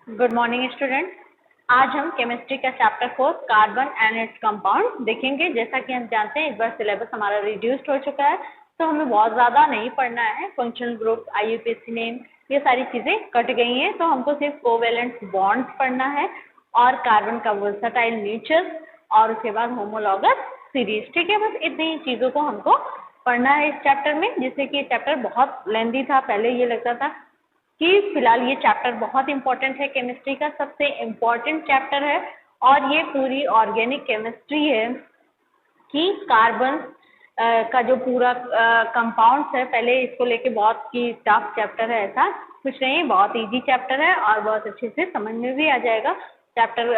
Good morning student. आज हम chemistry का chapter 4 carbon and its compound देखेंगे। जैसा कि हम जानते हैं इस बार सिलेबस हमारा रिड्यूस्ड हो चुका है, तो हमें बहुत ज़्यादा नहीं पढ़ना है। फंक्शनल ग्रुप, IUPAC नेम, ये सारी चीज़ें कट गई हैं, तो हमको सिर्फ कोवेलेंट बॉन्ड्स पढ़ना है और कार्बन का वर्सेटाइल नेचर और उसके बाद होमोलॉगस सीरीज। ठीक है, बस इतनी ही चीज़ों को हमको पढ़ना है इस चैप्टर में, जिससे कि चैप्टर बहुत लेंदी था। पहले ये लगता था कि फिलहाल ये चैप्टर बहुत इंपॉर्टेंट है, केमिस्ट्री का सबसे इम्पॉर्टेंट चैप्टर है और ये पूरी ऑर्गेनिक केमिस्ट्री है कि कार्बन का जो पूरा कंपाउंड्स है, पहले इसको लेके बहुत ही टफ चैप्टर है। ऐसा कुछ नहीं, बहुत इजी चैप्टर है और बहुत अच्छे से समझ में भी आ जाएगा। चैप्टर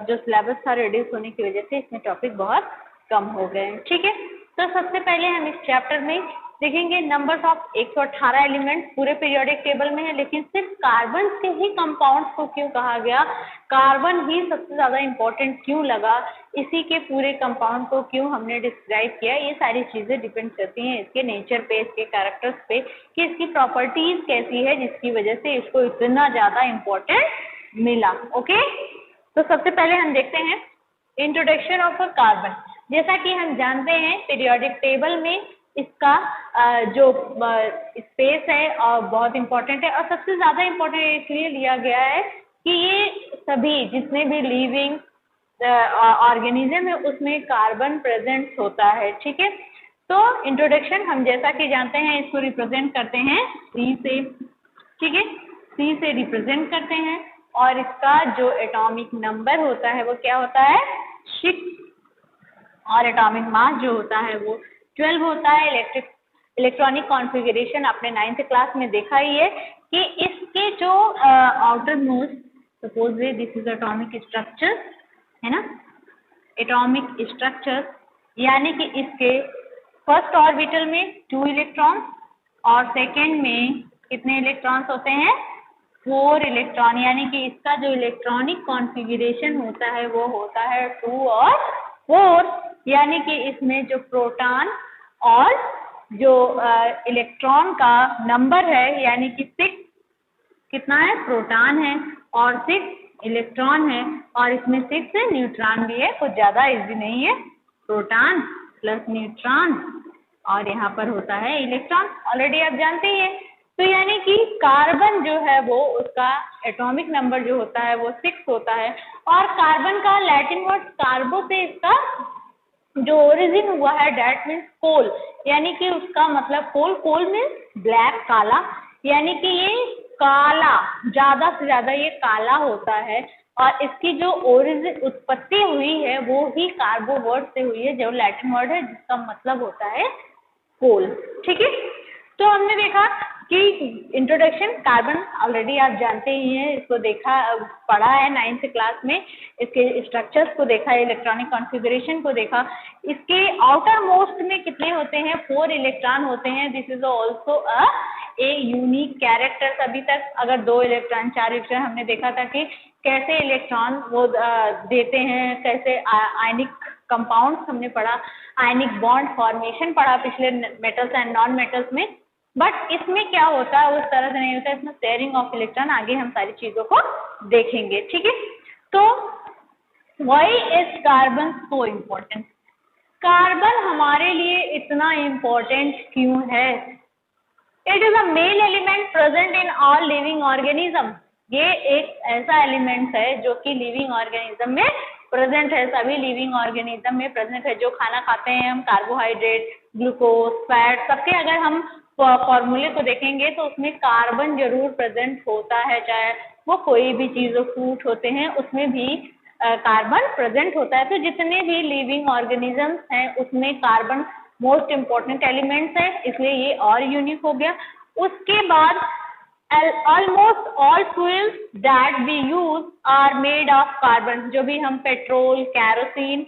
जो सिलेबस था रिड्यूस होने की वजह से इसमें टॉपिक बहुत कम हो गए हैं। ठीक है, तो सबसे पहले हम इस चैप्टर में देखेंगे नंबर्स ऑफ 118 एलिमेंट्स पूरे पीरियोडिक टेबल में है, लेकिन सिर्फ कार्बन के ही कंपाउंड्स को क्यों कहा गया, कार्बन ही सबसे ज़्यादा इम्पोर्टेंट क्यों लगा, इसी के पूरे कंपाउंड को क्यों हमने डिस्क्राइब किया, ये सारी चीज़ें डिपेंड करती हैं इसके नेचर पे, इसके कैरेक्टर्स पे, कि इसकी प्रॉपर्टीज़ कैसी है जिसकी वजह से इसको इतना ज़्यादा इम्पोर्टेंट मिला। ओके, तो सबसे पहले हम देखते हैं इंट्रोडक्शन ऑफ अ कार्बन। जैसा कि हम जानते हैं पीरियोडिक टेबल में इसका जो स्पेस है और बहुत इम्पोर्टेंट है और सबसे ज़्यादा इम्पोर्टेंट इसलिए लिया गया है कि ये सभी जितने भी लिविंग ऑर्गेनिज्म है उसमें कार्बन प्रेजेंट होता है। ठीक है, तो इंट्रोडक्शन हम जैसा कि जानते हैं इसको रिप्रेजेंट करते हैं C से। ठीक है, C से रिप्रेजेंट करते हैं और इसका जो एटॉमिक नंबर होता है वो क्या होता है, 6 और एटॉमिक मास जो होता है वो 12 होता है। इलेक्ट्रॉनिक कॉन्फ़िगरेशन आपने 9th क्लास में देखा ही है कि इसके जो outer most, suppose this is atomic structure है ना, एटॉमिक स्ट्रक्चर यानी कि इसके फर्स्ट ऑर्बिटल में 2 इलेक्ट्रॉन और सेकेंड में कितने इलेक्ट्रॉन्स होते हैं, 4 इलेक्ट्रॉन, यानी कि इसका जो इलेक्ट्रॉनिक कॉन्फ़िगरेशन होता है वो होता है 2 और 4, यानी कि इसमें जो प्रोटॉन और जो इलेक्ट्रॉन का नंबर है यानी कि 6 कितना है, प्रोटॉन है और 6 इलेक्ट्रॉन है और इसमें 6 न्यूट्रॉन भी है, कुछ ज़्यादा इजी नहीं है। प्रोटॉन प्लस न्यूट्रॉन और यहाँ पर होता है इलेक्ट्रॉन, ऑलरेडी आप जानते ही हैं। तो यानी कि कार्बन जो है वो उसका एटॉमिक नंबर जो होता है वो 6 होता है और कार्बन का लैटिन वर्ड कार्बो से इसका जो ओरिजिन हुआ है डैट मीन्स कोल, यानी कि उसका मतलब कोल मीन्स ब्लैक, काला, यानी कि ये काला, ज़्यादा से ज़्यादा ये काला होता है और इसकी जो ओरिजिन उत्पत्ति हुई है वो ही कार्बो वर्ड से हुई है, जो लैटिन वर्ड है जिसका मतलब होता है कोल। ठीक है, तो हमने देखा कि इंट्रोडक्शन कार्बन ऑलरेडी आप जानते ही हैं, इसको देखा पढ़ा है 9th क्लास में, इसके स्ट्रक्चर्स को देखा है, इलेक्ट्रॉनिक कॉन्फ़िगरेशन को देखा। इसके आउटर मोस्ट में कितने होते हैं, 4 इलेक्ट्रॉन होते हैं। This is also a unique character. अभी तक अगर 2 इलेक्ट्रॉन 4 इलेक्ट्रॉन हमने देखा था कि कैसे इलेक्ट्रॉन वो देते हैं, कैसे आयनिक कंपाउंड्स हमने पढ़ा, आयनिक बॉन्ड फॉर्मेशन पढ़ा पिछले मेटल्स एंड नॉन मेटल्स में, बट इसमें क्या होता है उस तरह से नहीं होता, इसमें शेयरिंग ऑफ इलेक्ट्रॉन। आगे हम सारी चीज़ों को देखेंगे। ठीक है, तो why is carbon so important, carbon हमारे लिए इतना इम्पोर्टेंट क्यों है। It is a male element present in all living organism. ये एक ऐसा एलिमेंट है जो कि लिविंग ऑर्गेनिज्म में प्रेजेंट है, सभी लिविंग ऑर्गेनिज्म में प्रेजेंट है। जो खाना खाते हैं हम, कार्बोहाइड्रेट, ग्लूकोज, फैट, सबके अगर हम फॉर्मूले को देखेंगे तो उसमें कार्बन जरूर प्रेजेंट होता है, चाहे वो कोई भी चीज़, फ्रूट होते हैं उसमें भी कार्बन प्रेजेंट होता है। तो जितने भी लिविंग ऑर्गेनिजम्स हैं उसमें कार्बन मोस्ट इम्पॉर्टेंट एलिमेंट्स है, इसलिए ये और यूनिक हो गया। उसके बाद almost all fuels that we use are made of carbon. जो भी हम पेट्रोल, कैरोसिन,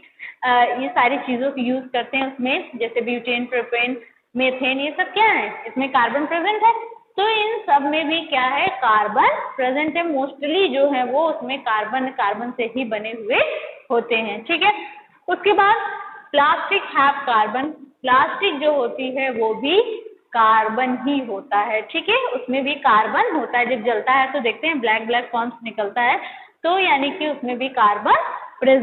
ये सारी चीज़ों को यूज करते हैं उसमें, जैसे ब्यूटेन, प्रोपेन, मेथेन, ये सब क्या है, इसमें कार्बन प्रेजेंट है। तो इन सब में भी क्या है, कार्बन प्रेजेंट है। मोस्टली जो है वो उसमें कार्बन से ही बने हुए होते हैं। ठीक है, उसके बाद प्लास्टिक हैव कार्बन। प्लास्टिक जो होती है वो भी कार्बन ही होता है, ठीक है, उसमें भी कार्बन होता है। जब जलता है तो देखते हैं ब्लैक ब्लैक फॉर्म्स निकलता है, तो यानी कि उसमें भी कार्बन प्रेजेंट।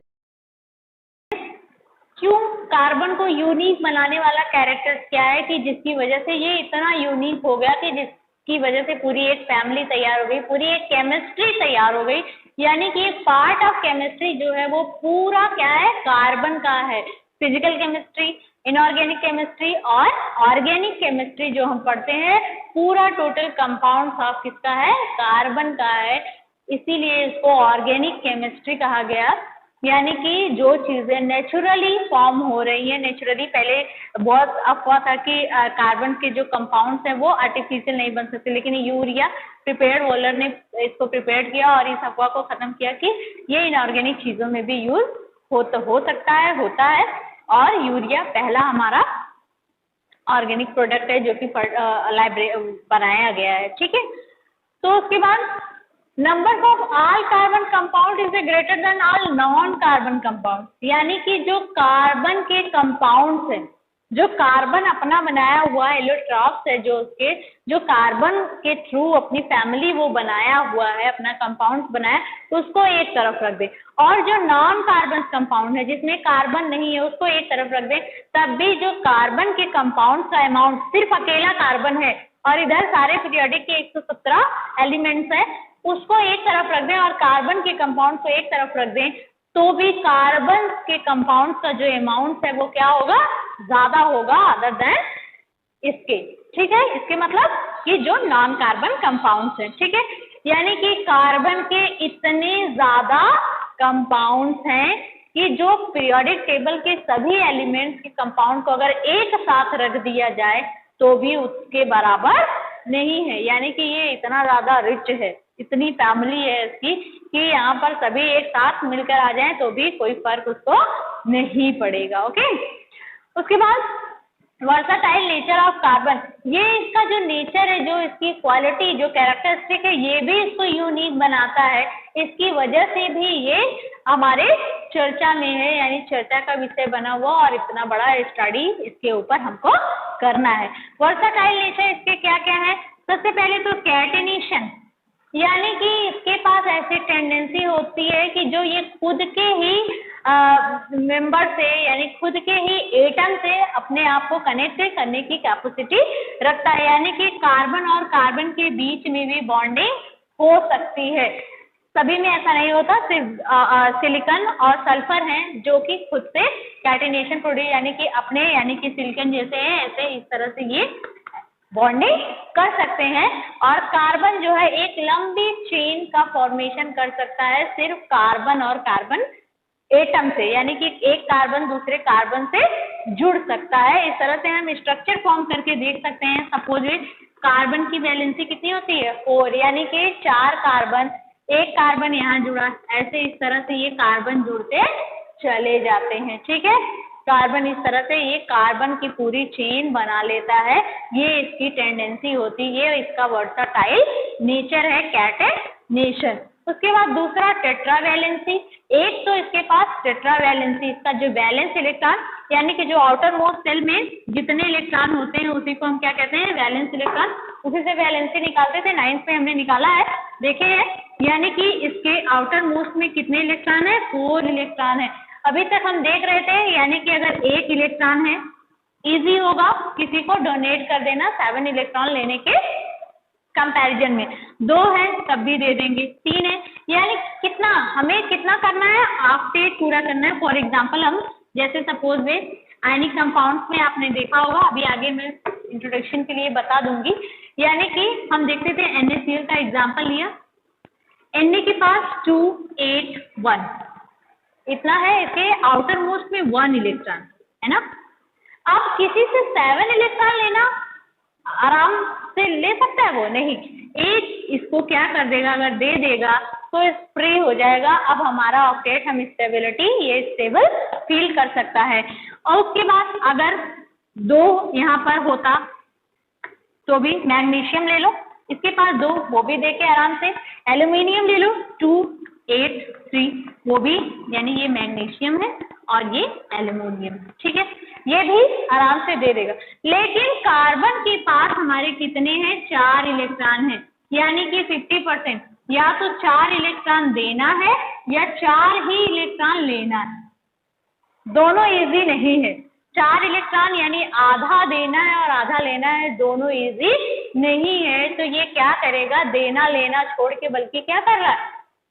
क्यों कार्बन को यूनिक बनाने वाला कैरेक्टर क्या है कि जिसकी वजह से ये इतना यूनिक हो गया कि जिसकी वजह से पूरी एक फैमिली तैयार हो गई, पूरी एक केमिस्ट्री तैयार हो गई। यानी कि एक पार्ट ऑफ केमिस्ट्री जो है वो पूरा क्या है, कार्बन का है। फिजिकल केमिस्ट्री, इनऑर्गेनिक केमिस्ट्री और ऑर्गेनिक केमिस्ट्री जो हम पढ़ते हैं, पूरा टोटल कंपाउंड ऑफ किसका है, कार्बन का है। इसीलिए इसको ऑर्गेनिक केमिस्ट्री कहा गया। यानी कि जो चीजें नेचुरली फॉर्म हो रही है, नेचुरली, पहले बहुत अफवाह था कि कार्बन के जो कंपाउंड्स हैं वो आर्टिफिशियल नहीं बन सकते, लेकिन यूरिया प्रिपेयर्ड वॉलर ने इसको प्रिपेयर किया और इस अफवाह को खत्म किया कि ये इनऑर्गेनिक चीजों में भी यूज हो सकता है, होता है। और यूरिया पहला हमारा ऑर्गेनिक प्रोडक्ट है जो कि बनाया गया है, ठीक है। तो उसके बाद number of all carbon compound is greater than all non carbon compound. यानी कि जो कार्बन के कंपाउंड्स हैं, जो कार्बन अपना बनाया हुआ एलोट्रॉप्स है, जो उसके जो कार्बन के थ्रू अपनी फैमिली वो बनाया हुआ है, अपना कंपाउंड बनाया, तो उसको एक तरफ रख दे। और जो नॉन कार्बन कंपाउंड है जिसमें कार्बन नहीं है उसको एक तरफ रख दे। तब भी जो कार्बन के कंपाउंड का अमाउंट सिर्फ अकेला कार्बन है और इधर सारे पीरियोडिक के 117 एलिमेंट्स है, उसको एक तरफ रख दें और कार्बन के कंपाउंड को एक तरफ रख दें, तो भी कार्बन के कंपाउंड का जो अमाउंट है वो क्या होगा, ज्यादा होगा अदर देन इसके, ठीक है। इसके मतलब कि जो नॉन कार्बन कंपाउंड्स हैं, ठीक है। यानी कि कार्बन के इतने ज्यादा कंपाउंड्स हैं कि जो पीरियोडिक टेबल के सभी एलिमेंट्स के कंपाउंड को अगर एक साथ रख दिया जाए तो भी उसके बराबर नहीं है। यानी कि ये इतना ज्यादा रिच है, इतनी फैमिली है इसकी कि यहाँ पर सभी एक साथ मिलकर आ जाएं तो भी कोई फर्क उसको नहीं पड़ेगा, ओके। उसके बाद वर्साटाइल नेचर ऑफ कार्बन, ये इसका जो नेचर है, जो इसकी क्वालिटी, जो कैरेक्टरिस्टिक है, ये भी इसको यूनिक बनाता है। इसकी वजह से भी ये हमारे चर्चा में है, यानी चर्चा का विषय बना हुआ और इतना बड़ा स्टडी इसके ऊपर हमको करना है। वर्साटाइल नेचर इसके क्या क्या है, सबसे पहले तो कैटेनेशन, यानी कि इसके पास ऐसी टेंडेंसी होती है कि जो ये खुद के ही मेंबर से, यानी खुद के ही एटम से अपने आप को कनेक्ट करने की कैपेसिटी रखता है। यानी कि कार्बन और कार्बन के बीच में भी बॉन्डिंग हो सकती है। सभी में ऐसा नहीं होता, सिर्फ सिलिकॉन और सल्फर हैं जो कि खुद से कैटेनेशन प्रोड्यूस, यानी कि अपने, यानी कि सिलिकॉन जैसे हैं ऐसे इस तरह से ये बॉन्डिंग कर सकते हैं। और कार्बन जो है एक लंबी चेन का फॉर्मेशन कर सकता है सिर्फ कार्बन और कार्बन एटम से, यानी कि एक कार्बन दूसरे कार्बन से जुड़ सकता है। इस तरह से हम स्ट्रक्चर फॉर्म करके देख सकते हैं। सपोज कार्बन की वैलेंसी कितनी होती है, 4, यानी कि 4 कार्बन, एक कार्बन यहाँ जुड़ा, ऐसे इस तरह से ये कार्बन जुड़ते चले जाते हैं, ठीक है। कार्बन इस तरह से ये कार्बन की पूरी चेन बना लेता है, ये इसकी टेंडेंसी होती है, ये इसका वर्साटाइल नेचर है, कैटेनेशन। उसके बाद दूसरा टेट्रावैलेंसी, एक तो इसके पास टेट्रावैलेंसी, इसका जो वैलेंस इलेक्ट्रॉन, यानी कि जो आउटर मोस्ट सेल में जितने इलेक्ट्रॉन होते हैं उसी को हम क्या कहते हैं, वैलेंस इलेक्ट्रॉन। उसी से वैलेंसी निकालते थे, 9th में हमने निकाला है, देखे है। यानी कि इसके आउटर मोस्ट में कितने इलेक्ट्रॉन है, 4 इलेक्ट्रॉन है। अभी तक हम देख रहे थे, यानी कि अगर 1 इलेक्ट्रॉन है, इजी होगा किसी को डोनेट कर देना 7 इलेक्ट्रॉन लेने के कंपैरिजन में। 2 है तब भी दे देंगे, 3 है, यानी कितना हमें कितना करना है, हाफ स्टेट पूरा करना है। फॉर एग्जांपल हम जैसे सपोज वे आयनिक कंपाउंड्स में आपने देखा होगा, अभी आगे मैं इंट्रोडक्शन के लिए बता दूंगी। यानी कि हम देखते थे NaCl का एग्जांपल लिया, Na के पास 2, 8, 1 इतना है, इसके आउटर मोस्ट में 1 इलेक्ट्रॉन है ना। अब किसी से 7 इलेक्ट्रॉन लेना आराम से ले सकता है वो नहीं, एक इसको क्या कर देगा, अगर दे देगा तो स्प्रे हो जाएगा। अब हमारा ऑक्टेट, हम स्टेबिलिटी, ये स्टेबल फील कर सकता है। और उसके बाद अगर 2 यहाँ पर होता तो भी मैग्नीशियम ले लो, इसके पास 2, वो भी देके आराम से। एल्यूमिनियम ले लो 2, 283 वो भी, यानी ये मैग्नीशियम है और ये एल्युमिनियम, ठीक है, ये भी आराम से दे देगा। लेकिन कार्बन के पास हमारे कितने हैं, 4 इलेक्ट्रॉन हैं, यानी कि 50%, या तो 4 इलेक्ट्रॉन देना है या 4 ही इलेक्ट्रॉन लेना है, दोनों इजी नहीं है। 4 इलेक्ट्रॉन यानी आधा देना है और आधा लेना है, दोनों इजी नहीं है। तो ये क्या करेगा, देना लेना छोड़ के बल्कि क्या कर रहा है,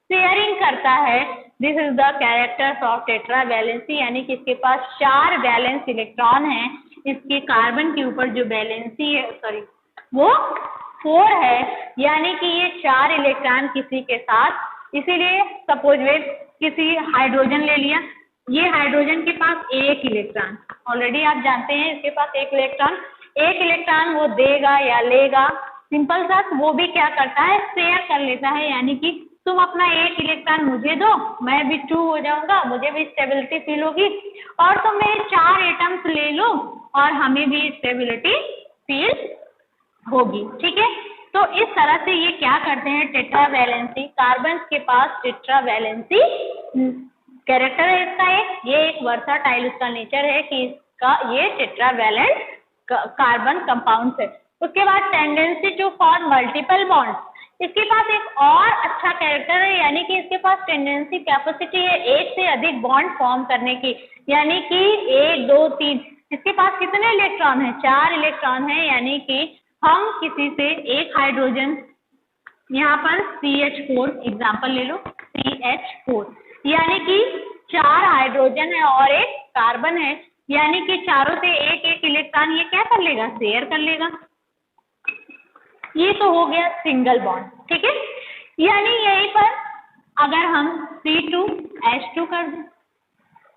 शेयरिंग करता है। This is the characters of tetra valency, यानी कि इसके पास 4 वैलेंस इलेक्ट्रॉन है, इसके कार्बन के ऊपर जो वैलेंसी है सॉरी वो 4 है, यानी कि ये 4 इलेक्ट्रॉन किसी के साथ, इसीलिए सपोज वे किसी हाइड्रोजन ले लिया, ये हाइड्रोजन के पास 1 इलेक्ट्रॉन, ऑलरेडी आप जानते हैं इसके पास 1 इलेक्ट्रॉन वो देगा या लेगा, सिंपल सा, वो भी क्या करता है, शेयर कर लेता है, यानी कि तुम अपना 1 इलेक्ट्रॉन मुझे दो, मैं भी 2 हो जाऊंगा, मुझे भी स्टेबिलिटी फील होगी, और तुम मेरे 4 एटम्स ले लो और हमें भी स्टेबिलिटी फील होगी, ठीक है। तो इस तरह से ये क्या करते हैं, टेट्रा वैलेंसी, कार्बन के पास टेट्रा वैलेंसी कैरेक्टर है इसका ये एक वर्साटाइल उसका नेचर है कि इसका ये टेट्रावैलेंट कार्बन कंपाउंड है। उसके बाद tendency to form multiple bonds, इसके पास एक और अच्छा कैरेक्टर है, यानी कि इसके पास टेंडेंसी कैपेसिटी है एक से अधिक बॉन्ड फॉर्म करने की, यानी कि 1 2 3, इसके पास कितने इलेक्ट्रॉन है, 4 इलेक्ट्रॉन है, यानी कि हम किसी से एक हाइड्रोजन, यहाँ पर CH4 एग्जाम्पल ले लो, CH4, यानी कि 4 हाइड्रोजन है और 1 कार्बन है, यानी कि चारों से एक एक इलेक्ट्रॉन ये क्या कर लेगा, शेयर कर लेगा। ये तो हो गया सिंगल बॉन्ड, ठीक है। यानी यहीं पर अगर हम C2H2 कर दें,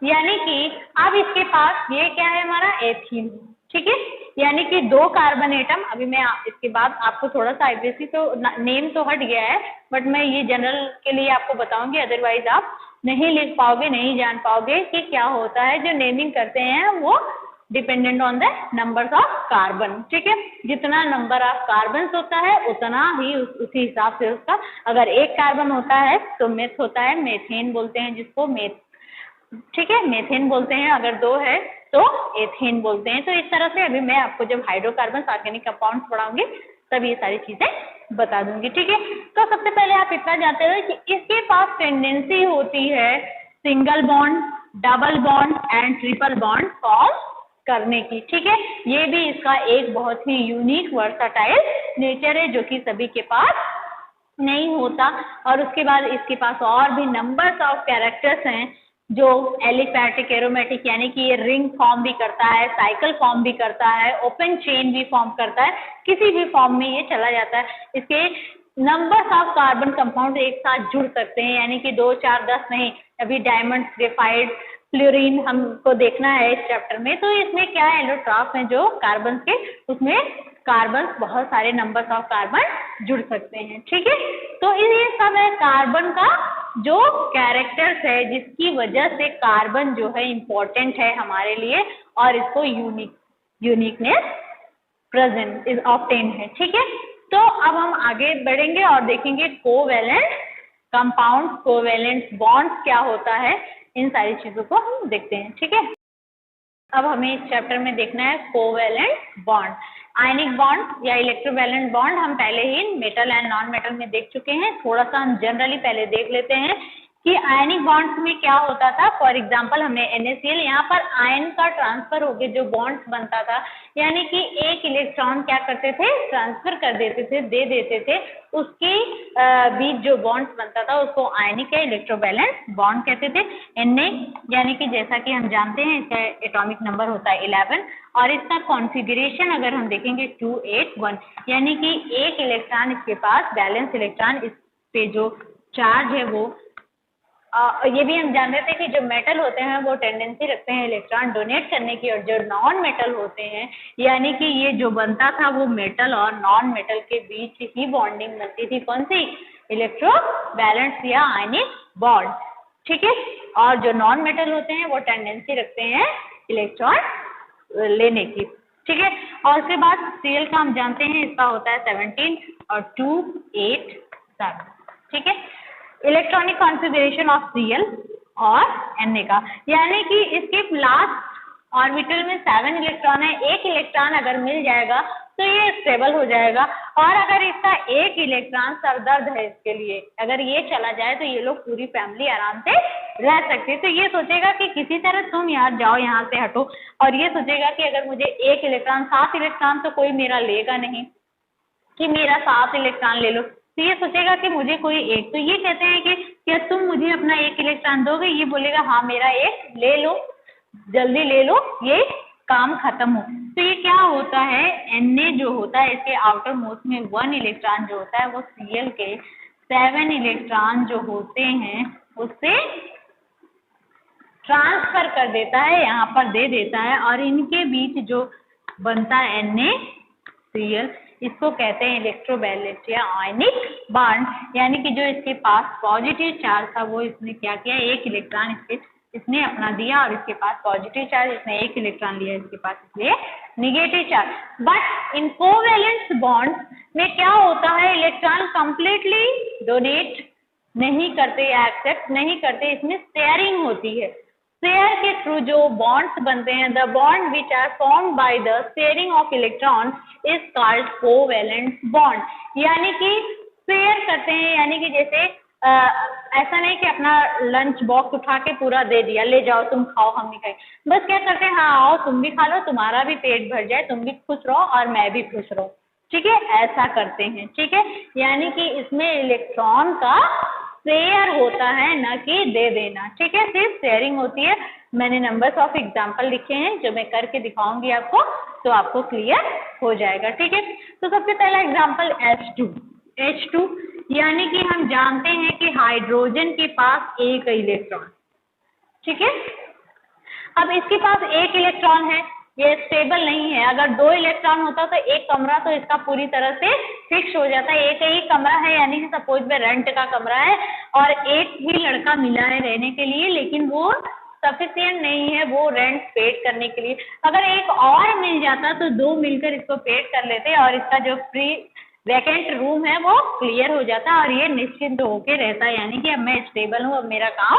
यानी कि अब इसके पास ये क्या है हमारा एथीन, ठीक है, यानी कि 2 कार्बन एटम, अभी मैं इसके बाद आपको थोड़ा सा आईपीसी तो नेम तो हट गया है, बट मैं ये जनरल के लिए आपको बताऊंगी, अदरवाइज आप नहीं लिख पाओगे, नहीं जान पाओगे कि क्या होता है। जो नेमिंग करते हैं वो dependent on the numbers of carbon, ठीक है, जितना नंबर ऑफ कार्बन होता है उतना ही उसी हिसाब से उसका, अगर 1 कार्बन होता है तो मेथ होता है, मेथेन बोलते हैं जिसको, ठीक है, मेथेन बोलते हैं, अगर 2 है तो एथेन बोलते हैं। तो इस तरह से अभी मैं आपको जब हाइड्रोकार्बन ऑर्गेनिक कंपाउंड्स पढ़ाऊंगी तब ये सारी चीजें बता दूंगी, ठीक है। तो सबसे पहले आप इतना जानते हो कि इसके पास टेंडेंसी होती है single bond, double bond and triple bond form करने की, ठीक है। ये भी इसका एक बहुत ही यूनिक वर्साटाइल नेचर है जो कि सभी के पास नहीं होता। और उसके बाद इसके पास और भी नंबर्स ऑफ कैरेक्टर्स हैं जो एलिफैटिक, एरोमेटिक, यानी कि ये रिंग फॉर्म भी करता है, साइकिल फॉर्म भी करता है, ओपन चेन भी फॉर्म करता है, किसी भी फॉर्म में ये चला जाता है। इसके नंबर्स ऑफ कार्बन कंपाउंड एक साथ जुड़ सकते हैं, यानी कि 2 4 10 नहीं, अभी डायमंड, ग्रेफाइट, फ्लोरीन हमको देखना है इस चैप्टर में। तो इसमें क्या है, एलोट्रॉफ है जो कार्बन के, उसमें कार्बन बहुत सारे नंबर्स ऑफ कार्बन जुड़ सकते हैं, ठीक है। तो ये सब है कार्बन का जो कैरेक्टर्स है जिसकी वजह से कार्बन जो है इम्पोर्टेंट है हमारे लिए और इसको यूनिकनेस प्रेजेंट इज ऑब्टेन है, ठीक है। तो अब हम आगे बढ़ेंगे और देखेंगे कोवैलेंट कंपाउंड, कोवैलेंट बॉन्ड्स क्या होता है, इन सारी चीजों को हम देखते हैं, ठीक है। अब हमें इस चैप्टर में देखना है कोवैलेंट बॉन्ड। आयनिक बॉन्ड या इलेक्ट्रोवैलेंट बॉन्ड हम पहले ही मेटल एंड नॉन मेटल में देख चुके हैं, थोड़ा सा हम जनरली पहले देख लेते हैं कि आयनिक बॉन्ड्स में क्या होता था। फॉर एग्जांपल हमने NaCl, यहाँ पर आयन का ट्रांसफर होके जो बॉन्ड्स बनता था, यानी कि एक इलेक्ट्रॉन क्या करते थे, ट्रांसफर कर देते थे, दे देते थे, उसके बीच जो बॉन्ड्स बनता था उसको आयनिक या इलेक्ट्रोवैलेंट बॉन्ड कहते थे। Na यानी कि जैसा कि हम जानते हैं इसका एटॉमिक नंबर होता है 11 और इसका कॉन्फ़िगरेशन अगर हम देखेंगे 281, यानी कि एक इलेक्ट्रॉन इसके पास, बैलेंस इलेक्ट्रॉन इस पे जो चार्ज है वो ये भी हम जानते थे कि जो मेटल होते हैं वो टेंडेंसी रखते हैं इलेक्ट्रॉन डोनेट करने की, और जो नॉन मेटल होते हैं यानी कि ये जो बनता था वो मेटल और नॉन मेटल के बीच ही बॉन्डिंग बनती थी, कौन सी, इलेक्ट्रोवैलेंट या आयनिक बॉन्ड, ठीक है। और जो नॉन मेटल होते हैं वो टेंडेंसी रखते हैं इलेक्ट्रॉन लेने की, ठीक है। और उसके बाद Cl का हम जानते हैं इसका होता है 17 और 2 8 7, ठीक है। इलेक्ट्रॉनिक कॉन्फ़िगरेशन ऑफ Cl और Na का, यानी कि इसके लास्ट ऑर्बिटल में 7 इलेक्ट्रॉन है, एक इलेक्ट्रॉन अगर मिल जाएगा तो ये स्टेबल हो जाएगा। और अगर इसका एक इलेक्ट्रॉन सरदर्द है, इसके लिए अगर ये चला जाए तो ये लोग पूरी फैमिली आराम से रह सकते हैं। तो ये सोचेगा कि किसी तरह तुम यार जाओ यहाँ से हटो, और ये सोचेगा कि अगर मुझे एक इलेक्ट्रॉन 7 इलेक्ट्रॉन तो कोई मेरा लेगा नहीं कि मेरा 7 इलेक्ट्रॉन ले लो, तो ये सोचेगा कि मुझे कोई एक, तो ये कहते हैं कि क्या तुम मुझे अपना एक इलेक्ट्रॉन दोगे, ये बोलेगा हाँ मेरा एक ले लो, जल्दी ले लो, ये काम खत्म हो। तो ये क्या होता है, Na जो होता है इसके आउटर मोस्ट में 1 इलेक्ट्रॉन जो होता है वो Cl के 7 इलेक्ट्रॉन जो होते हैं उससे ट्रांसफर कर देता है, यहाँ पर दे देता है, और इनके बीच जो बनता है NaCl, इसको कहते हैं इलेक्ट्रोवैलेंट या आयनिक बॉन्ड, यानी कि जो इसके पास पॉजिटिव चार्ज था वो इसने क्या किया, एक इलेक्ट्रॉन इसने अपना दिया, और इसके पास पॉजिटिव चार्ज, इसने एक इलेक्ट्रॉन लिया इसके पास, इसलिए negative charge. But in covalent bond में क्या होता है, इलेक्ट्रॉन कंप्लीटली डोनेट नहीं करते या एक्सेप्ट नहीं करते, इसमें शेयरिंग होती है। शेयर के थ्रू जो बॉन्ड्स बनते हैं, the bond which are formed by the sharing of electron is called covalent bond, यानी कि शेयर करते हैं, यानी कि जैसे ऐसा नहीं कि अपना लंच बॉक्स उठा के पूरा दे दिया, ले जाओ तुम खाओ हम नहीं खाए, बस क्या करते हैं, हाँ आओ तुम भी खा लो, तुम्हारा भी पेट भर जाए, तुम भी खुश रहो और मैं भी खुश रहूं, ठीक है, ऐसा करते हैं, ठीक है। यानी कि इसमें इलेक्ट्रॉन का शेयर होता है, न कि दे देना, ठीक है, सिर्फ शेयरिंग होती है। मैंने नंबर्स ऑफ एग्जाम्पल लिखे हैं जो मैं करके दिखाऊंगी आपको, तो आपको क्लियर हो जाएगा, ठीक है। तो सबसे पहला एग्जाम्पल H2, यानी कि हम जानते हैं कि हाइड्रोजन के पास एक इलेक्ट्रॉन, ठीक है। अब इसके पास एक इलेक्ट्रॉन है, ये स्टेबल नहीं है, अगर 2 इलेक्ट्रॉन होता तो एक कमरा तो इसका पूरी तरह से फिक्स हो जाता है, एक ही कमरा है, यानी कि सपोज में रेंट का कमरा है और एक ही लड़का मिला है रहने के लिए, लेकिन वो सफिशिएंट नहीं है वो रेंट पेड करने के लिए। अगर एक और मिल जाता तो 2 मिलकर इसको पेड कर लेते और इसका जो फ्री वैकेंट रूम है वो क्लियर हो जाता और ये निश्चिंत होके रहता है, यानी कि अब मैं स्टेबल हूँ, अब मेरा काम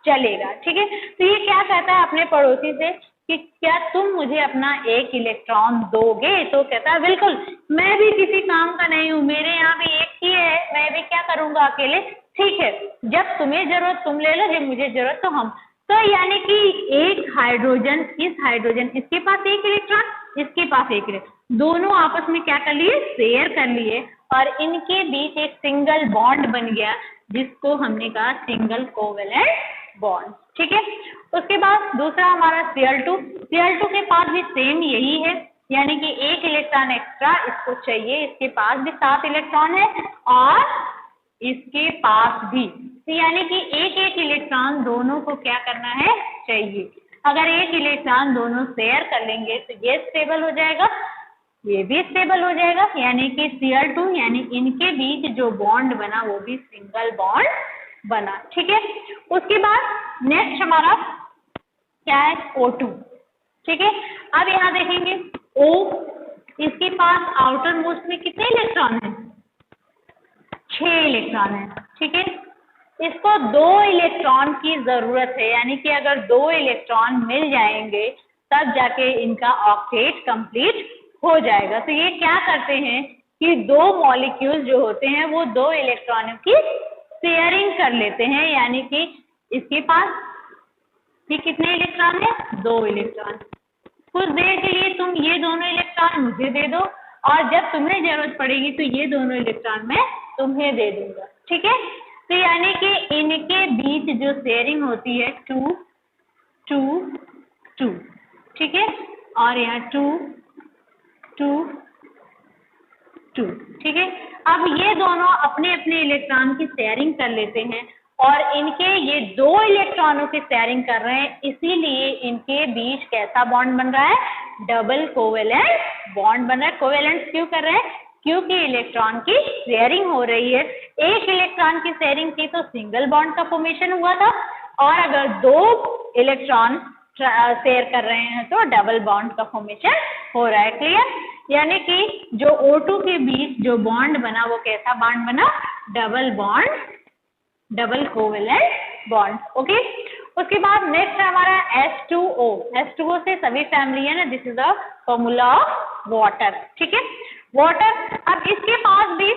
चलेगा, ठीक है। तो ये क्या कहता है अपने पड़ोसी से कि क्या तुम मुझे अपना एक इलेक्ट्रॉन दोगे, तो कहता है बिल्कुल, मैं भी किसी काम का नहीं हूँ, मेरे यहाँ भी एक ही है, मैं भी क्या करूँगा अकेले, ठीक है, जब तुम्हें जरूरत तुम ले लो, जब मुझे जरूरत तो हम। तो यानी कि एक हाइड्रोजन, इस हाइड्रोजन इसके पास एक इलेक्ट्रॉन, इसके पास एक इलेक्ट्रॉन, दोनों आपस में क्या कर लिए, शेयर कर लिए, और इनके बीच एक सिंगल बॉन्ड बन गया जिसको हमने कहा सिंगल कोवैलेंट बॉन्ड, ठीक है। उसके बाद दूसरा हमारा Cl2 के पास भी सेम यही है, यानी कि एक इलेक्ट्रॉन एक्स्ट्रा इसको चाहिए, इसके पास भी 7 इलेक्ट्रॉन है और इसके पास भी, तो यानी कि एक एक इलेक्ट्रॉन दोनों को क्या करना है, चाहिए। अगर एक इलेक्ट्रॉन दोनों शेयर कर लेंगे तो ये स्टेबल हो जाएगा, ये भी स्टेबल हो जाएगा, यानी कि Cl2, यानी इनके बीच जो बॉन्ड बना वो भी सिंगल बॉन्ड बना, ठीक है। उसके बाद नेक्स्ट हमारा क्या है, O2, ठीक है। अब यहाँ देखेंगे O, इसके पास आउटर मोस्ट में कितने इलेक्ट्रॉन है, 6 इलेक्ट्रॉन है, ठीक है। इसको 2 इलेक्ट्रॉन की जरूरत है, यानी कि अगर 2 इलेक्ट्रॉन मिल जाएंगे तब जाके इनका ऑक्टेट कंप्लीट हो जाएगा। तो ये क्या करते हैं कि 2 मॉलिक्यूल जो होते हैं वो 2 इलेक्ट्रॉनों की शेयरिंग कर लेते हैं, यानी कि इसके पास भी कितने इलेक्ट्रॉन है, 2 इलेक्ट्रॉन। कुछ देर के लिए तुम ये दोनों इलेक्ट्रॉन मुझे दे दो और जब तुम्हें जरूरत पड़ेगी तो ये दोनों इलेक्ट्रॉन मैं तुम्हें दे दूंगा, ठीक है। तो यानी कि इनके बीच जो शेयरिंग होती है 2 2 2, ठीक है, और यहाँ 2 2 2, ठीक है। अब ये दोनों अपने अपने इलेक्ट्रॉन की शेयरिंग कर लेते हैं और इनके ये 2 इलेक्ट्रॉनों की शेयरिंग कर रहे हैं, इसीलिए इनके बीच कैसा बॉन्ड बन रहा है, डबल कोवैलेंट बॉन्ड बन रहा है। कोवैलेंट क्यों कर रहे हैं, क्योंकि इलेक्ट्रॉन की शेयरिंग हो रही है। एक इलेक्ट्रॉन की शेयरिंग थी तो सिंगल बॉन्ड का फॉर्मेशन हुआ था, और अगर 2 इलेक्ट्रॉन शेयर कर रहे हैं तो डबल बॉन्ड का फॉर्मेशन हो रहा है, क्लियर। यानी कि जो O2 के बीच जो बॉन्ड बना वो कैसा बॉन्ड बना, double bond double covalent bond. Okay, उसके बाद नेक्स्ट है हमारा H2O। H2O से सभी फैमिली है ना, this is the formula of water. ठीक है, वाटर। अब इसके पास भी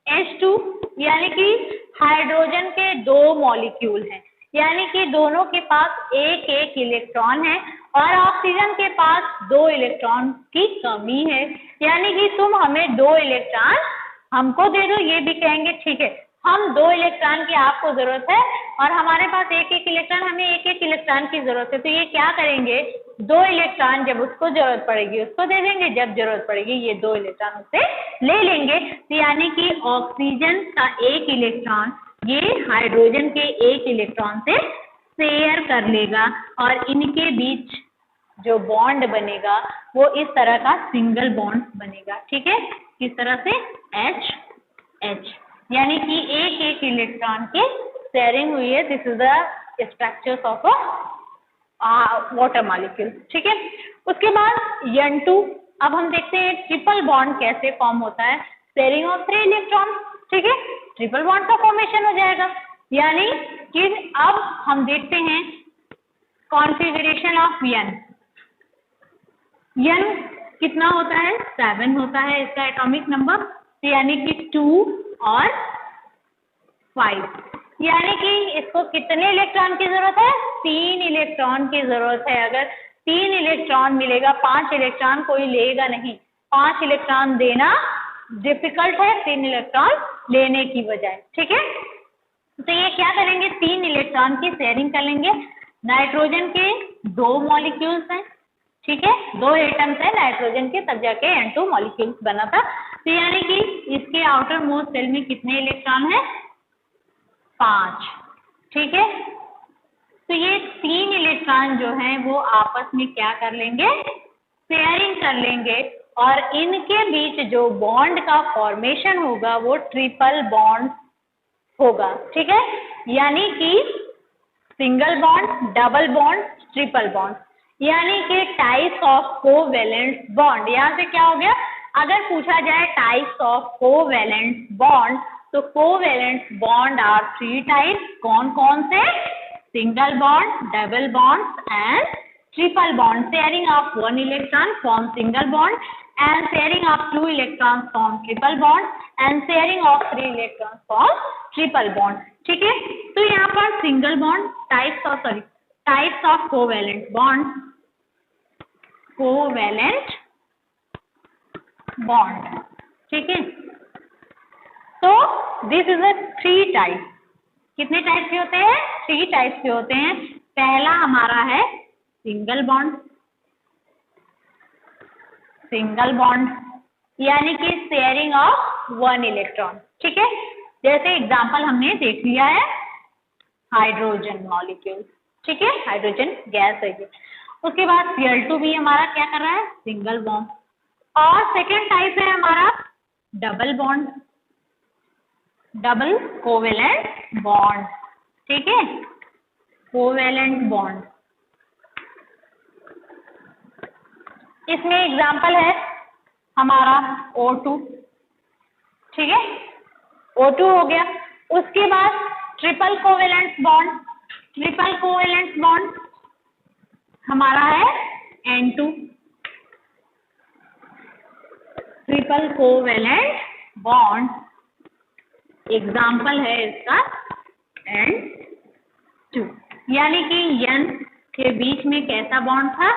H2 यानी कि हाइड्रोजन के दो मॉलिक्यूल हैं, यानी कि दोनों के पास एक एक इलेक्ट्रॉन है और ऑक्सीजन के पास 2 इलेक्ट्रॉन की कमी है, यानी कि तुम हमें 2 इलेक्ट्रॉन हमको दे दो, ये भी कहेंगे ठीक है हम 2 इलेक्ट्रॉन की आपको जरूरत है और हमारे पास एक एक इलेक्ट्रॉन, हमें एक एक इलेक्ट्रॉन की जरूरत है, तो ये क्या करेंगे 2 इलेक्ट्रॉन जब उसको जरूरत पड़ेगी उसको दे देंगे, जब जरूरत पड़ेगी ये 2 इलेक्ट्रॉन उससे ले लेंगे। तो यानी कि ऑक्सीजन का एक इलेक्ट्रॉन ये हाइड्रोजन के एक इलेक्ट्रॉन से शेयर कर लेगा और इनके बीच जो बॉन्ड बनेगा वो इस तरह का सिंगल बॉन्ड बनेगा। ठीक है, किस तरह से H, यानी कि एक एक इलेक्ट्रॉन की शेयरिंग हुई है। This is the structures of a water molecule. ठीक है, उसके बाद N2। अब हम देखते हैं ट्रिपल बॉन्ड कैसे फॉर्म होता है, शेयरिंग ऑफ 3 इलेक्ट्रॉन। ठीक है, ट्रिपल बॉन्ड का फॉर्मेशन हो जाएगा, यानी कि अब हम देखते हैं कॉन्फ़िगरेशन ऑफ N कितना होता है 7 होता है इसका एटॉमिक नंबर, तो यानी कि 2 और 5, यानी कि इसको कितने इलेक्ट्रॉन की जरूरत है 3 इलेक्ट्रॉन की जरूरत है। अगर 3 इलेक्ट्रॉन मिलेगा, 5 इलेक्ट्रॉन कोई लेगा नहीं, 5 इलेक्ट्रॉन देना डिफिकल्ट है 3 इलेक्ट्रॉन लेने की बजाय। ठीक है, तो ये क्या करेंगे 3 इलेक्ट्रॉन की शेयरिंग कर लेंगे। नाइट्रोजन के 2 मॉलिक्यूल्स हैं, ठीक है 2 एटम्स है नाइट्रोजन के, तब जाके N2 मॉलिक्यूल्स बना था। तो यानी कि इसके आउटर मोस्ट शेल में कितने इलेक्ट्रॉन है 5। ठीक है, तो ये 3 इलेक्ट्रॉन जो हैं वो आपस में क्या कर लेंगे शेयरिंग कर लेंगे और इनके बीच जो बॉन्ड का फॉर्मेशन होगा वो ट्रिपल बॉन्ड होगा। ठीक है, यानी कि single bond, double bond, triple bond, यानी कि टाइप्स ऑफ कोवेलेंट बॉन्ड। यहाँ से क्या हो गया, अगर पूछा जाए टाइप्स ऑफ कोवेलेंट बॉन्ड तो कोवेलेंट बॉन्ड आर 3 टाइप्स। कौन कौन से, single bond, double bond and triple bond. Sharing of 1 electron form single bond and sharing of 2 electrons form triple bond and sharing of 3 electrons form triple bond। ठीक है, तो यहाँ पर single bond types of covalent bond, ठीक है, तो this is a 3 type. कितने type के होते हैं 3 टाइप के होते हैं। पहला हमारा है सिंगल बॉन्ड, यानी कि शेयरिंग ऑफ 1 इलेक्ट्रॉन। ठीक है, जैसे एग्जांपल हमने देख लिया है हाइड्रोजन मॉलिक्यूल। ठीक है, हाइड्रोजन गैस है ये। उसके बाद Cl2 भी हमारा क्या कर रहा है सिंगल बॉन्ड। और सेकेंड टाइप है हमारा double bond, double covalent bond. ठीक है, कोवेलेंट बॉन्ड, इसमें एग्जाम्पल है हमारा O2। ठीक है, O2 हो गया। उसके बाद ट्रिपल कोवेलेंट बॉन्ड हमारा है N2, triple covalent bond example है इसका N2, यानी कि N के बीच में कैसा बॉन्ड था,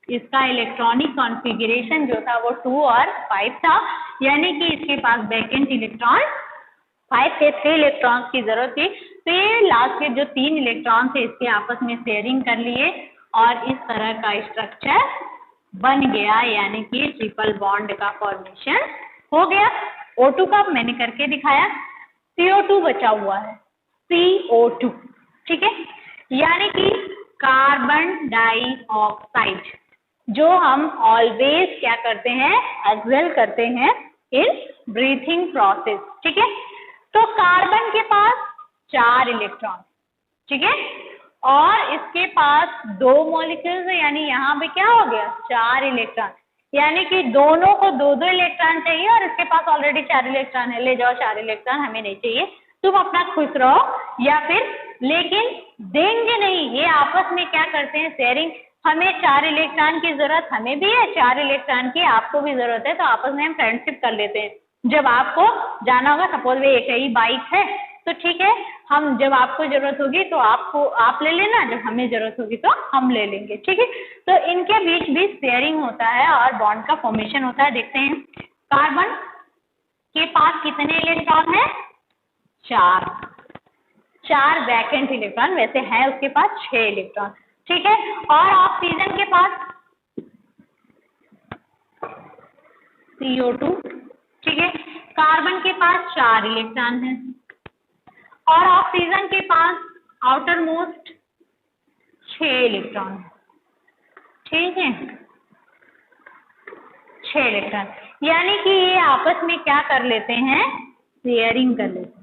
इसका इलेक्ट्रॉनिक कॉन्फ़िगरेशन जो था वो 2 और 5 था, यानी कि इसके पास वैकेंट इलेक्ट्रॉन 5 से 3 इलेक्ट्रॉन्स की जरूरत थी। तो ये लास्ट के जो 3 इलेक्ट्रॉन थे इसके आपस में शेयरिंग कर लिए और इस तरह का स्ट्रक्चर बन गया, यानी कि ट्रिपल बॉन्ड का फॉर्मेशन हो गया। O2 का मैंने करके दिखाया। CO2 बचा हुआ है CO2। ठीक है, यानी कि कार्बन डाइऑक्साइड, जो हम ऑलवेज क्या करते हैं एक्सहेल करते हैं इन ब्रीथिंग प्रोसेस। ठीक है, तो कार्बन के पास 4 इलेक्ट्रॉन, ठीक है, और इसके पास 2 मॉलिक्यूल्स है, यानी यहाँ पे क्या हो गया 4 इलेक्ट्रॉन, यानी कि दोनों को 2-2 इलेक्ट्रॉन चाहिए और इसके पास ऑलरेडी 4 इलेक्ट्रॉन है, ले जाओ 4 इलेक्ट्रॉन हमें नहीं चाहिए, तुम अपना खुश रहो, या फिर लेकिन देंगे नहीं। ये आपस में क्या करते हैं, शेयरिंग। हमें 4 इलेक्ट्रॉन की जरूरत हमें भी है, 4 इलेक्ट्रॉन की आपको भी जरूरत है, तो आपस में हम फ्रेंडशिप कर लेते हैं। जब आपको जाना होगा, सपोज वे एक ही बाइक है, तो ठीक है, हम जब आपको जरूरत होगी तो आप ले लेना, जब हमें जरूरत होगी तो हम ले लेंगे, ठीक है। तो इनके बीच भी शेयरिंग होता है और बॉन्ड का फॉर्मेशन होता है। देखते हैं, कार्बन के पास कितने इलेक्ट्रॉन है, 4 वैकेंट इलेक्ट्रॉन, वैसे है उसके पास 6 इलेक्ट्रॉन, ठीक है। और ऑक्सीजन के पास CO2, ठीक है। कार्बन के पास 4 इलेक्ट्रॉन है और ऑक्सीजन के पास आउटर मोस्ट 6 इलेक्ट्रॉन, ठीक है, 6 इलेक्ट्रॉन। यानी कि ये आपस में क्या कर लेते हैं, शेयरिंग कर लेते हैं।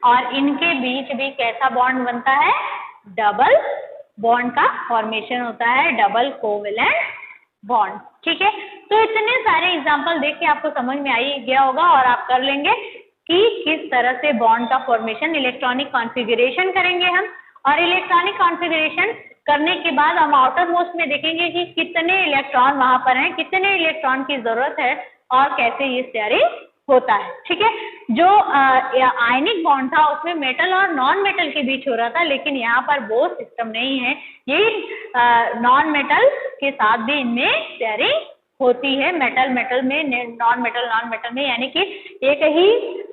और इनके बीच भी कैसा बॉन्ड बनता है, डबल बॉन्ड का फॉर्मेशन होता है, डबल कोवेलेंट बॉन्ड, ठीक है। तो इतने सारे एग्जांपल देख के आपको समझ में आ ही गया होगा और आप कर लेंगे कि किस तरह से बॉन्ड का फॉर्मेशन, इलेक्ट्रॉनिक कॉन्फ़िगरेशन करेंगे हम। और इलेक्ट्रॉनिक कॉन्फ़िगरेशन करने के बाद हम आउटर मोस्ट में देखेंगे कि कितने इलेक्ट्रॉन वहां पर हैं, कितने इलेक्ट्रॉन की जरूरत है और कैसे ये शेयरिंग होता है, ठीक है। जो आयनिक बॉन्ड था उसमें मेटल और नॉन मेटल के बीच हो रहा था, लेकिन यहाँ पर वो सिस्टम नहीं है। यही नॉन मेटल के साथ भी इनमें शेयरिंग होती है, मेटल मेटल में, नॉन मेटल में, यानी कि एक ही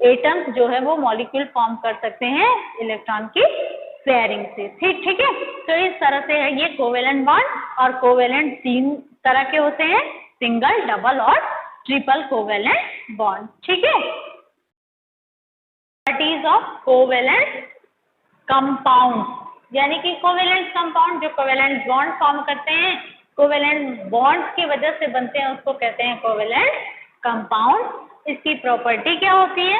एटम्स जो है वो मॉलिक्यूल फॉर्म कर सकते हैं इलेक्ट्रॉन की शेयरिंग से, ठीक है। तो इस तरह से है ये कोवेलेंट बॉन्ड। और कोवेलेंट 3 तरह के होते हैं, सिंगल, डबल और ट्रिपल कोवेलेंट बॉन्ड, ठीक है। प्रॉपर्टीज ऑफ कोवेलेंट कंपाउंड, यानी कि कोवेलेंट कंपाउंड जो कोवेलेंट बॉन्ड फॉर्म करते हैं, कोवेलेंट बॉन्ड्स की वजह से बनते हैं, उसको कहते हैं कोवेलेंट कंपाउंड। इसकी प्रॉपर्टी क्या होती है,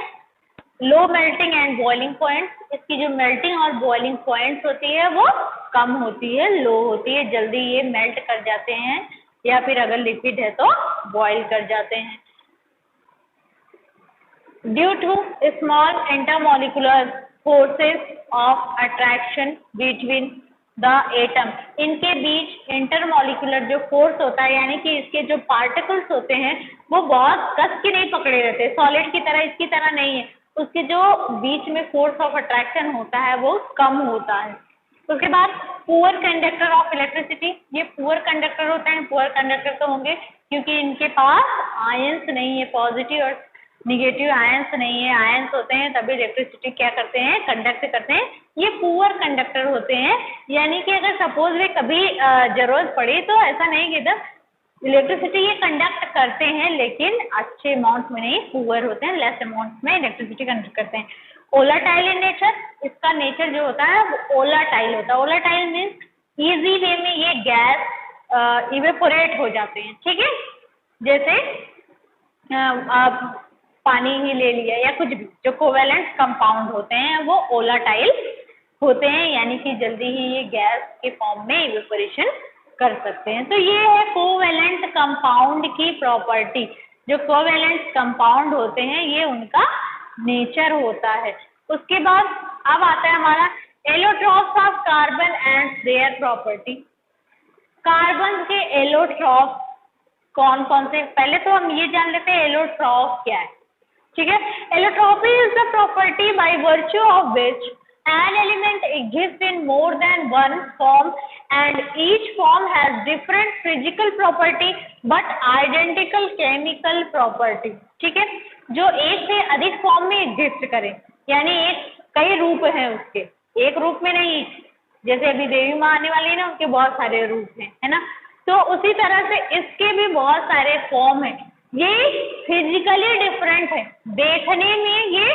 low melting and boiling point. इसकी जो मेल्टिंग और बॉइलिंग पॉइंट्स होती है वो कम होती है, लो होती है, जल्दी ये मेल्ट कर जाते हैं, या फिर अगर लिक्विड है तो बॉइल कर जाते हैं। Due to small intermolecular forces of attraction between the atom, इनके बीच इंटरमॉलिक्यूलर जो फोर्स होता है, यानी कि इसके जो पार्टिकल्स होते हैं वो बहुत कस के नहीं पकड़े रहते, सॉलिड की तरह, इसकी तरह नहीं है। उसके जो बीच में फोर्स ऑफ अट्रैक्शन होता है वो कम होता है। उसके बाद पुअर कंडक्टर ऑफ इलेक्ट्रिसिटी, ये पुअर कंडक्टर होते हैं। पुअर कंडक्टर तो होंगे क्योंकि इनके पास आयंस नहीं है, पॉजिटिव और निगेटिव आयंस नहीं है, आयंस होते हैं तभी इलेक्ट्रिसिटी क्या करते हैं, कंडक्ट करते हैं। ये पुअर कंडक्टर होते हैं, यानी कि अगर सपोज में कभी जरूरत पड़ी तो ऐसा नहीं कि इलेक्ट्रिसिटी ये कंडक्ट करते हैं, लेकिन अच्छे अमाउंट में नहीं, पुअर होते हैं, लेस अमाउंट में इलेक्ट्रिसिटी कंडक्ट करते हैं। ओलाटाइल इन नेचर, इसका नेचर जो होता है वो ओलाटाइल होता है। ओलाटाइल मीन्स इजी वे में ये गैस इवेपोरेट हो जाते हैं, ठीक है। जैसे आप पानी ही ले लिया या कुछ भी, जो कोवेलेंट कंपाउंड होते हैं वो ओलाटाइल होते हैं, यानी कि जल्दी ही ये गैस के फॉर्म में इवेपोरेशन कर सकते हैं। तो ये है कोवेलेंट कंपाउंड की प्रॉपर्टी। जो कोवेलेंट कंपाउंड होते हैं ये उनका नेचर होता है। उसके बाद अब आता है हमारा allotropes of carbon and their property. Carbon के एलोट्रॉप कौन कौन से, पहले तो हम ये जान लेते हैं एलोट्रॉप क्या है, ठीक है। Allotropy is the property by virtue of which an element exists in more than one form and each form has different physical property but identical chemical property, ठीक है। जो एक से अधिक फॉर्म में एग्जिस्ट करे, यानी एक कई रूप हैं उसके, एक रूप में नहीं, जैसे अभी देवी माँ आने वाली है ना, उनके बहुत सारे रूप हैं, है ना। तो उसी तरह से इसके भी बहुत सारे फॉर्म हैं। ये फिजिकली डिफरेंट है, देखने में ये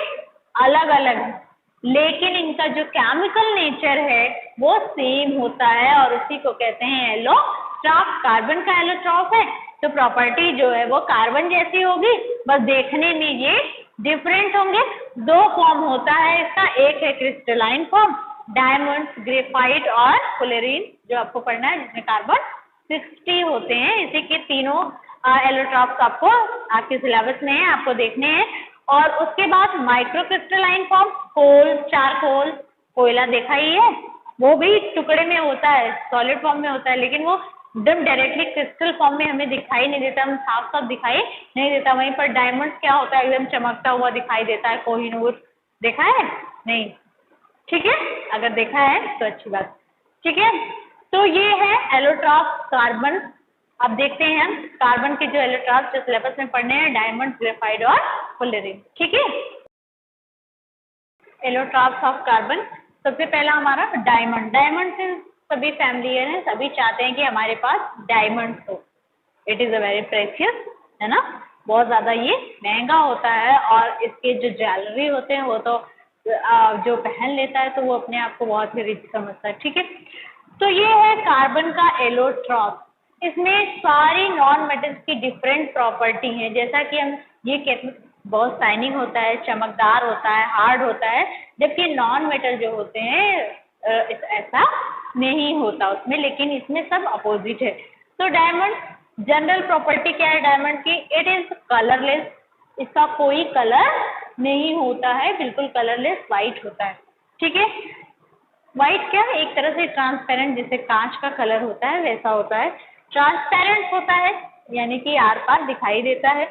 अलग अलग है, लेकिन इनका जो केमिकल नेचर है वो सेम होता है और उसी को कहते हैं एलोट्रॉप। कार्बन का एलोट्रॉप है तो प्रॉपर्टी जो है वो कार्बन जैसी होगी, बस देखने में ये डिफरेंट होंगे। 2 फॉर्म होता है इसका, एक है क्रिस्टलाइन फॉर्म, डायमंड, ग्रेफाइट और फ्लोरीन, जो आपको पढ़ना है, जिसमें कार्बन 60 होते हैं। इसी के तीनों एलोट्रॉप्स आपको आपके सिलेबस में है, आपको देखने हैं। और उसके बाद माइक्रोक्रिस्टलाइन फॉर्म, कोल, चारकोल, कोयला देखा ही है, वो भी टुकड़े में होता है, सॉलिड फॉर्म में होता है, लेकिन वो एकदम डायरेक्टली क्रिस्टल फॉर्म में हमें दिखाई नहीं देता, हम साफ साफ दिखाई नहीं देता। वहीं पर डायमंड क्या होता है, एकदम चमकता हुआ दिखाई देता है, कोहिनूर देखा है नहीं, ठीक है, अगर देखा है तो अच्छी बात, ठीक है। तो ये है एलोट्रॉप कार्बन। अब देखते हैं हम कार्बन के जो एलोट्रॉप जो सिलेबस में पढ़ने हैं, डायमंड, ग्रेफाइट और फुलेरिन, ठीक है। एलोट्रॉप्स ऑफ कार्बन, सबसे पहला हमारा डायमंड। डायमंड से सभी फैमिलियर हैं, सभी चाहते हैं कि हमारे पास डायमंड हो, it is a very precious, है ना, बहुत ज़्यादा ये महंगा होता है और इसके जो ज्वेलरी होते हैं वो तो जो पहन लेता है तो वो अपने आप को बहुत ही रिच समझता है, ठीक है। तो ये है कार्बन का एलोट्रॉप, इसमें सारी नॉन मेटल्स की डिफरेंट प्रॉपर्टी है, जैसा कि हम ये कहते हैं बहुत शाइनिंग होता है, चमकदार होता है, हार्ड होता है, जबकि नॉन मेटल जो होते हैं ऐसा नहीं होता उसमें, लेकिन इसमें सब अपोजिट है। तो डायमंड जनरल प्रॉपर्टी क्या है डायमंड की, इट इज कलरलेस, इसका कोई कलर नहीं होता है, बिल्कुल कलरलेस वाइट होता है, ठीक है। वाइट क्या है, एक तरह से ट्रांसपेरेंट, जैसे कांच का कलर होता है वैसा होता है, ट्रांसपेरेंट होता है यानी कि आर पार दिखाई देता है।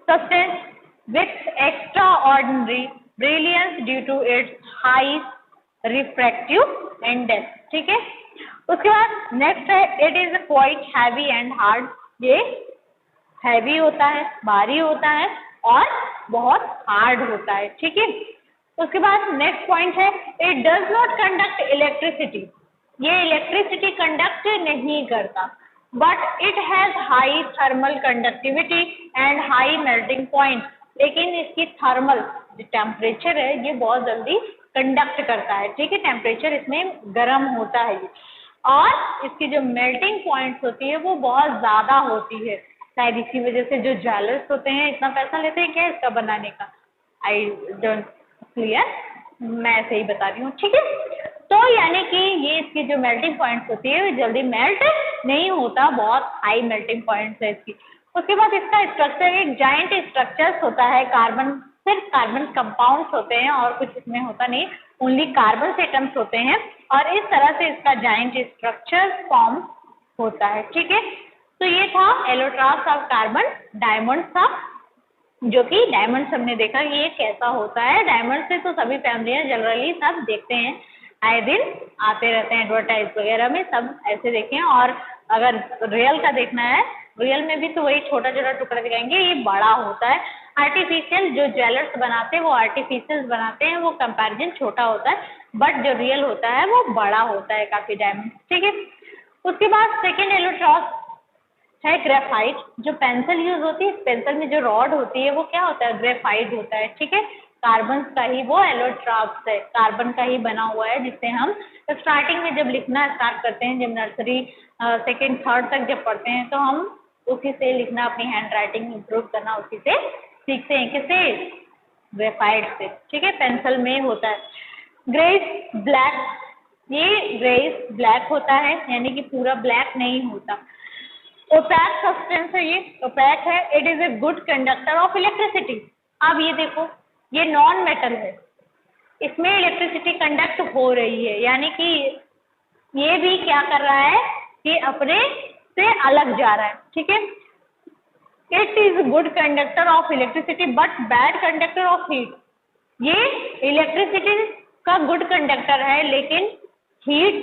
Substance with extraordinary brilliance due to its high refractive index, ठीक है। उसके बाद नेक्स्ट है it is quite heavy and hard, ये हैवी होता है, भारी होता है और बहुत हार्ड होता है, ठीक है। उसके बाद नेक्स्ट पॉइंट है it does not conduct electricity, ये इलेक्ट्रिसिटी कंडक्ट नहीं करता, but it has high thermal conductivity and high melting point, लेकिन इसकी थर्मल जो टेम्परेचर है ये बहुत जल्दी कंडक्ट करता है, ठीक है, टेम्परेचर इसमें गर्म होता है ये, और इसकी जो मेल्टिंग पॉइंट्स होती है वो बहुत ज़्यादा होती है, शायद इसी वजह से जो ज्वेलर्स होते हैं इतना पैसा लेते हैं क्या इसका बनाने का, आई डोंट क्लियर, मैं ऐसे ही बता रही हूँ, ठीक है। तो यानी कि ये इसकी जो मेल्टिंग पॉइंट्स होती है जल्दी मेल्ट नहीं होता, बहुत हाई मेल्टिंग पॉइंट्स है इसकी। उसके बाद इसका स्ट्रक्चर एक जाइंट स्ट्रक्चर्स होता है, कार्बन सिर्फ कार्बन कंपाउंड्स होते हैं और कुछ इसमें होता नहीं, ओनली कार्बन एटम्स होते हैं और इस तरह से इसका जाइंट स्ट्रक्चर फॉर्म होता है, ठीक है। तो ये था एलोट्रॉप्स ऑफ कार्बन, डायमंड था, जो कि डायमंड हमने देखा कि ये कैसा होता है। डायमंड से तो सभी फैमिलियां जनरली सब देखते हैं, आए दिन आते रहते हैं एडवर्टाइज वगैरह में, सब ऐसे देखें। और अगर रियल का देखना है, रियल में भी तो वही छोटा छोटा टुकड़ा दिखाएंगे, ये बड़ा होता है। आर्टिफिशियल जो ज्वेलर्स बनाते हैं वो आर्टिफिशियल बनाते हैं, वो कंपैरिजन छोटा होता है, बट जो रियल होता है वो बड़ा होता है काफी डायमंड, ठीक है। उसके बाद सेकेंड एलोट्रॉप है ग्रेफाइट, जो पेंसिल यूज होती है, पेंसिल में जो रॉड होती है वो क्या होता है, ग्रेफाइट होता है, ठीक है। कार्बन का ही वो एलोट्रॉप्स है, कार्बन का ही बना हुआ है, जिससे हम स्टार्टिंग में जब लिखना स्टार्ट करते हैं, जब नर्सरी सेकेंड थर्ड तक जब पढ़ते हैं तो हम उसी से लिखना, अपनी हैंड राइटिंग इम्प्रूव करना उसी से सीखते हैं, किससे, ग्रेफाइट से, ठीक है, पेंसिल में होता है। ग्रेस ब्लैक, ये ग्रेस ब्लैक होता है यानी कि पूरा ब्लैक नहीं होता। ओपैक सब्सटेंस है ये, ओपैक है, it is a good conductor of electricity. अब ये देखो, ये नॉन मेटल है, इसमें इलेक्ट्रिसिटी कंडक्ट हो रही है, यानी कि ये भी क्या कर रहा है कि अपने से अलग जा रहा है, ठीक है। It is good conductor of electricity but bad conductor of heat, ये इलेक्ट्रिसिटी का गुड कंडक्टर है लेकिन हीट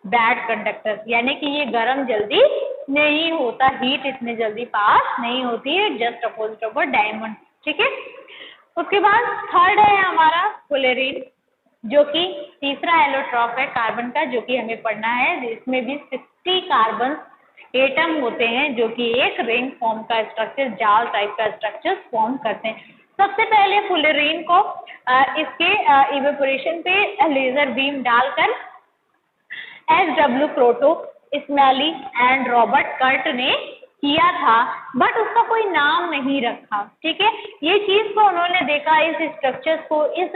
बैड कंडक्टर, यानी कि ये गर्म जल्दी नहीं होता, हीट इतने जल्दी पास नहीं होती है, जस्ट अपोजिट ऑफ डायमंड, ठीक है। उसके बाद थर्ड है हमारा फुलेरिन, जो कि तीसरा एलोट्रॉप है कार्बन का, जो कि हमें पढ़ना है। इसमें भी 60 कार्बन एटम होते हैं जो कि एक रिंग फॉर्म का स्ट्रक्चर, जाल टाइप का स्ट्रक्चर फॉर्म करते हैं। सबसे पहले फुलेरिन को इसके इवेपोरेशन पे लेजर बीम डालकर SW क्रोटो, स्मैली एंड रॉबर्ट कर्ट ने किया था, बट उसका कोई नाम नहीं रखा, ठीक है। ये चीज को उन्होंने देखा, इस स्ट्रक्चर्स को, इस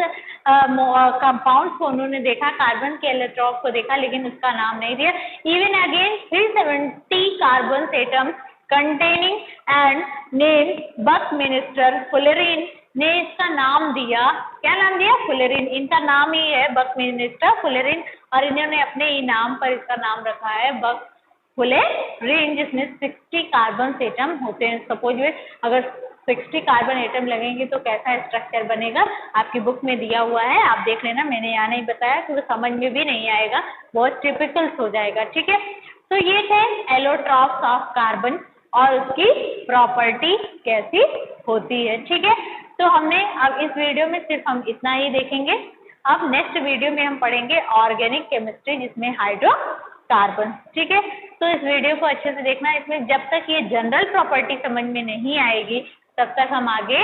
कंपाउंड्स को उन्होंने देखा, कार्बन के एलोट्रॉप को देखा, लेकिन उसका नाम नहीं दिया। Even again 370 carbon atoms containing and named Buckminster fullerene ने इसका नाम दिया, क्या नाम दिया? फुलेरिन। इनका नाम ही है बकमिनिस्टर फुलेरिन और इन्होंने अपने ही नाम पर इसका नाम रखा है बक फुलेरिन, जिसमें 60 कार्बन एटम होते हैं। सपोज में अगर 60 कार्बन एटम लगेंगे तो कैसा स्ट्रक्चर बनेगा, आपकी बुक में दिया हुआ है, आप देख लेना। मैंने यहाँ नहीं बताया तो समझ में भी नहीं आएगा, बहुत टिपिकल हो जाएगा, ठीक है। तो ये थे एलोट्रॉप्स ऑफ कार्बन और उसकी प्रॉपर्टी कैसी होती है, ठीक है। तो हमने अब इस वीडियो में सिर्फ हम इतना ही देखेंगे। अब नेक्स्ट वीडियो में हम पढ़ेंगे ऑर्गेनिक केमिस्ट्री, जिसमें हाइड्रोकार्बन, ठीक है। तो इस वीडियो को अच्छे से देखना, इसमें जब तक ये जनरल प्रॉपर्टी समझ में नहीं आएगी तब तक हम आगे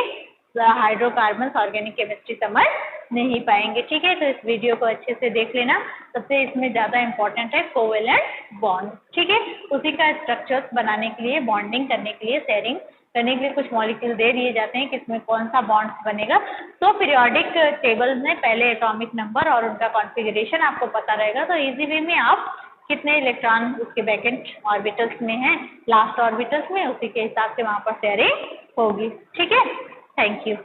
हाइड्रोकार्बन ऑर्गेनिक केमिस्ट्री समझ नहीं पाएंगे, ठीक है। तो इस वीडियो को अच्छे से देख लेना। सबसे इसमें ज़्यादा इंपॉर्टेंट है कोवेलेंट बॉन्ड, ठीक है। उसी का स्ट्रक्चर्स बनाने के लिए, बॉन्डिंग करने के लिए, शेयरिंग करने के लिए कुछ मॉलिक्यूल दे दिए जाते हैं कि इसमें कौन सा बॉन्ड बनेगा। तो पीरियोडिक टेबल में पहले एटॉमिक नंबर और उनका कॉन्फ़िगरेशन आपको पता रहेगा, तो इजी वे में आप कितने इलेक्ट्रॉन उसके वैकेंट ऑर्बिटल्स में हैं, लास्ट ऑर्बिटल्स में, उसी के हिसाब से वहाँ पर शेयरिंग होगी, ठीक है। Thank you.